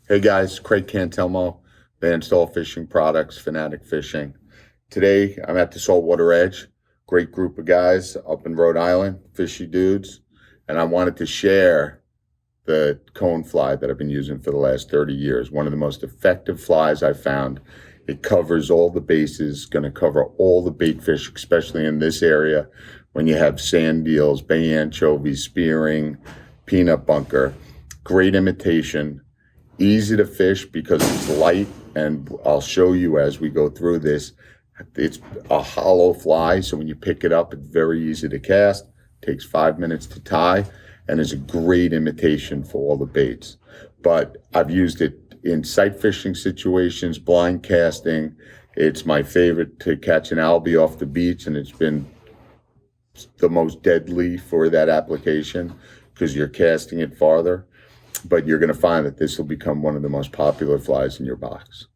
Hey guys, Craig Cantelmo, Bandstall Fishing Products, Fanatic Fishing. Today I'm at the Saltwater Edge. Great group of guys up in Rhode Island, fishy dudes, and I wanted to share the cone fly that I've been using for the last 30 years. One of the most effective flies I found. It covers all the bases, going to cover all the bait fish, especially in this area when you have sand deals, bay anchovies, spearing, peanut bunker. Great imitation. Easy to fish because it's light, and I'll show you as we go through this. It's a hollow fly, so when you pick it up, it's very easy to cast. Takes 5 minutes to tie, and is a great imitation for all the baits. But I've used it in sight fishing situations, blind casting. It's my favorite to catch an albie off the beach, and it's been the most deadly for that application because you're casting it farther. But you're going to find that this will become one of the most popular flies in your box.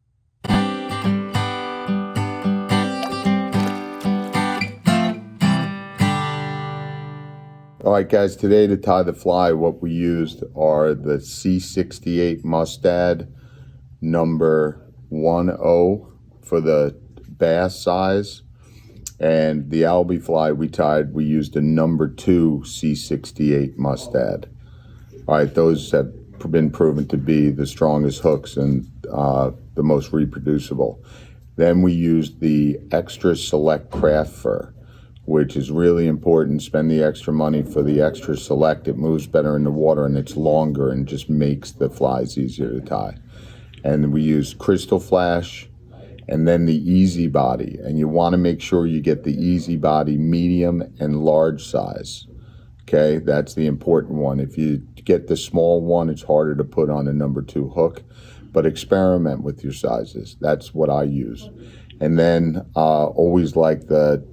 All right, guys, today to tie the fly, what we used are the C68 Mustad number 10 for the bass size. And the albie fly we used a number 2 C68 Mustad. All right, those have been proven to be the strongest hooks and the most reproducible. Then we used the extra select craft fur, which is really important. Spend the extra money for the extra select. It moves better in the water and it's longer and just makes the flies easier to tie. And we used Crystal Flash and then the Easy Body. And you want to make sure you get the Easy Body medium and large size. Okay, that's the important one. If you get the small one, it's harder to put on a number 2 hook, but experiment with your sizes. That's what I use. And then always like the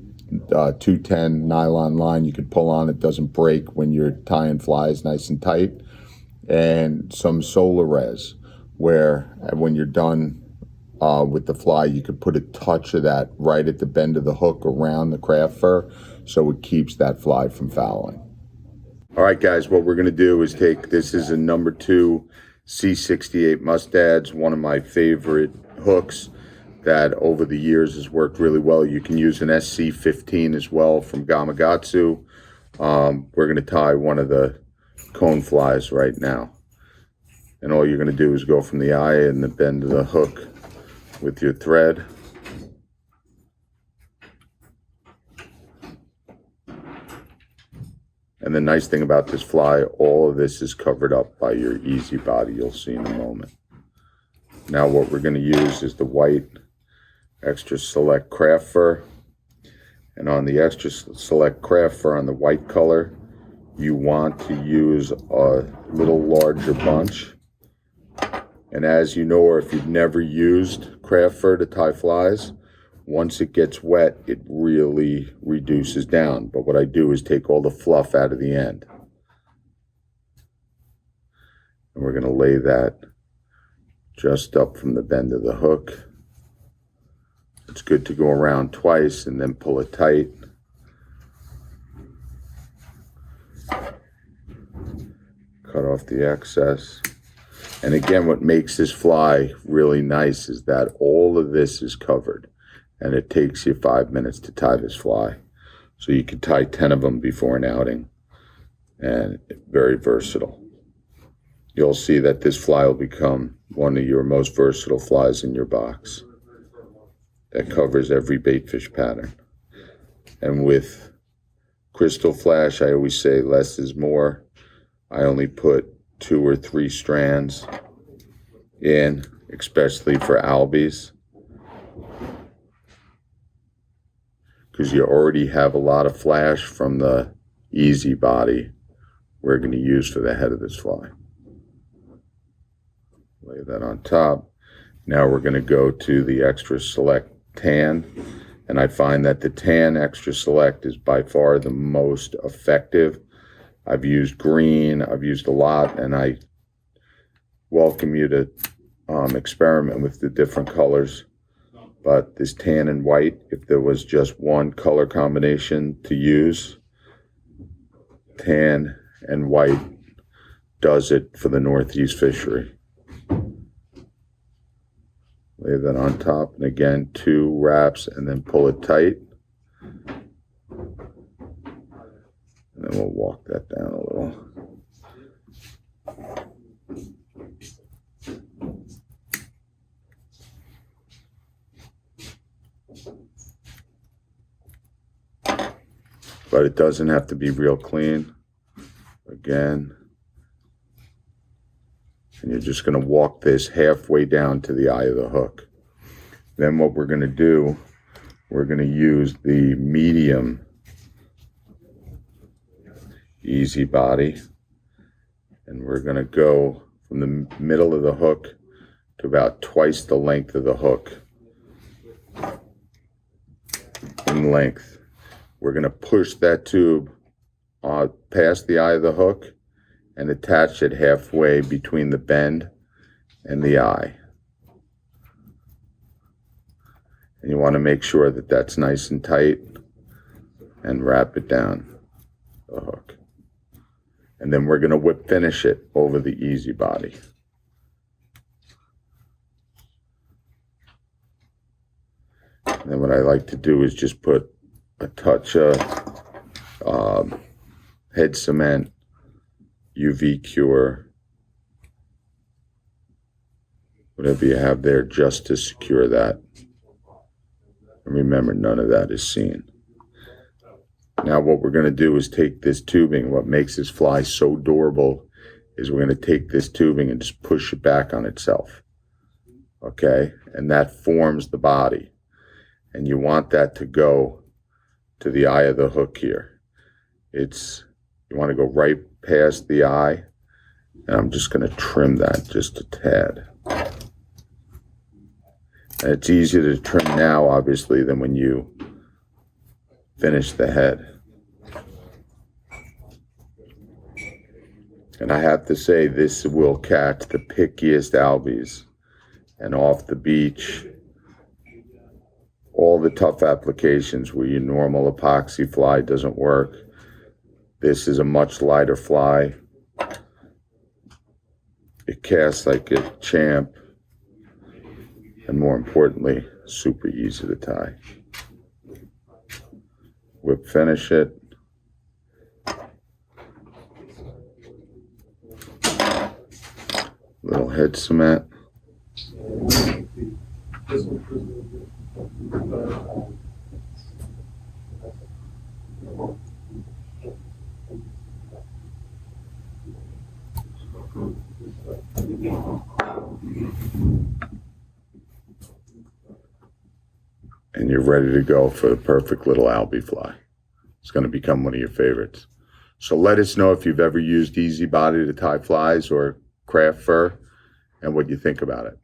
210 nylon line you could pull on. It doesn't break when you're tying flies nice and tight. And some Solar Res, where when you're done with the fly, you could put a touch of that right at the bend of the hook around the craft fur so it keeps that fly from fouling. All right, guys, what we're going to do is this is a number 2 C68 Mustads, one of my favorite hooks that over the years has worked really well. You can use an SC15 as well from Gamakatsu. We're going to tie one of the cone flies right now. And all you're going to do is go from the eye and the bend of the hook with your thread. And the nice thing about this fly, all of this is covered up by your Easy Body, you'll see in a moment. Now what we're going to use is the white extra select craft fur. And on the extra select craft fur, on the white color, you want to use a little larger bunch. And as you know, or if you've never used craft fur to tie flies, once it gets wet, it really reduces down. But what I do is take all the fluff out of the end. And we're going to lay that just up from the bend of the hook. It's good to go around twice and then pull it tight. Cut off the excess. And again, what makes this fly really nice is that all of this is covered. And it takes you 5 minutes to tie this fly. So you can tie 10 of them before an outing. And very versatile. You'll see that this fly will become one of your most versatile flies in your box. That covers every bait fish pattern. And with Crystal Flash, I always say less is more. I only put 2 or 3 strands in, especially for albies. Because you already have a lot of flash from the Easy Body we're going to use for the head of this fly. Lay that on top. Now we're going to go to the extra select tan, and I find that the tan extra select is by far the most effective. I've used green, I've used a lot, and I welcome you to experiment with the different colors. But this tan and white, if there was just one color combination to use, tan and white does it for the Northeast fishery. Lay that on top, and again, 2 wraps, and then pull it tight. And then we'll walk that down a little. But it doesn't have to be real clean. Again. And you're just going to walk this halfway down to the eye of the hook. Then what we're going to do, we're going to use the medium easy body. And we're going to go from the middle of the hook to about twice the length of the hook in length. We're going to push that tube past the eye of the hook and attach it halfway between the bend and the eye. And you want to make sure that that's nice and tight, and wrap it down the hook. And then we're going to whip finish it over the easy body. And then what I like to do is just put a touch of head cement, UV cure, whatever you have there, just to secure that. And remember, none of that is seen. Now what we're going to do is take this tubing. What makes this fly so durable is we're going to take this tubing and just push it back on itself. Okay? And that forms the body. And you want that to go to the eye of the hook here. You want to go right past the eye, and I'm just going to trim that just a tad. And it's easier to trim now, obviously, than when you finish the head. And I have to say, this will catch the pickiest albies. And off the beach, all the tough applications where your normal epoxy fly doesn't work. This is a much lighter fly. It casts like a champ. And more importantly, super easy to tie. Whip finish it. Little head cement. And you're ready to go for the perfect little albie fly. It's going to become one of your favorites. So let us know if you've ever used Easy Body to tie flies or craft fur and what you think about it.